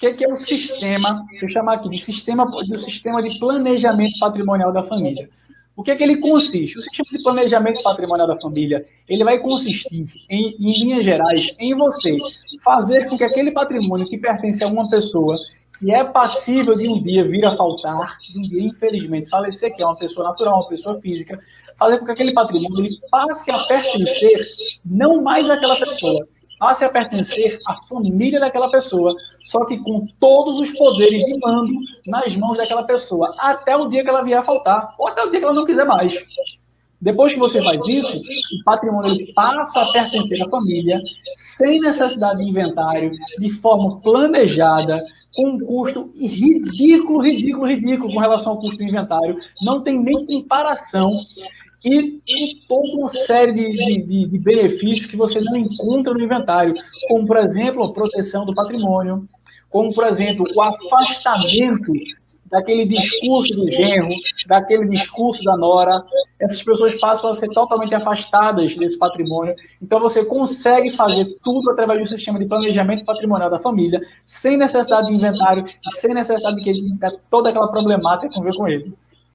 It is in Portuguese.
que é o sistema, deixa eu chamar aqui de sistema, do sistema de planejamento patrimonial da família. O que é que ele consiste? O sistema de planejamento patrimonial da família, ele vai consistir, em linhas gerais, em você fazer com que aquele patrimônio que pertence a uma pessoa que é passível de um dia vir a faltar, de um dia, infelizmente, falecer, que é uma pessoa natural, uma pessoa física, fazer com que aquele patrimônio ele passe a pertencer não mais àquela pessoa, passe a pertencer à família daquela pessoa, só que com todos os poderes de mando nas mãos daquela pessoa, até o dia que ela vier a faltar, ou até o dia que ela não quiser mais. Depois que você faz isso, o patrimônio ele passa a pertencer à família, sem necessidade de inventário, de forma planejada, com um custo ridículo com relação ao custo do inventário. Não tem nem comparação. E toda uma série de benefícios que você não encontra no inventário, como, por exemplo, a proteção do patrimônio, como, por exemplo, o afastamento daquele discurso do genro, daquele discurso da nora. Essas pessoas passam a ser totalmente afastadas desse patrimônio. Então, você consegue fazer tudo através do sistema de planejamento patrimonial da família, sem necessidade de inventário e sem necessidade de que toda aquela problemática conviver com ele.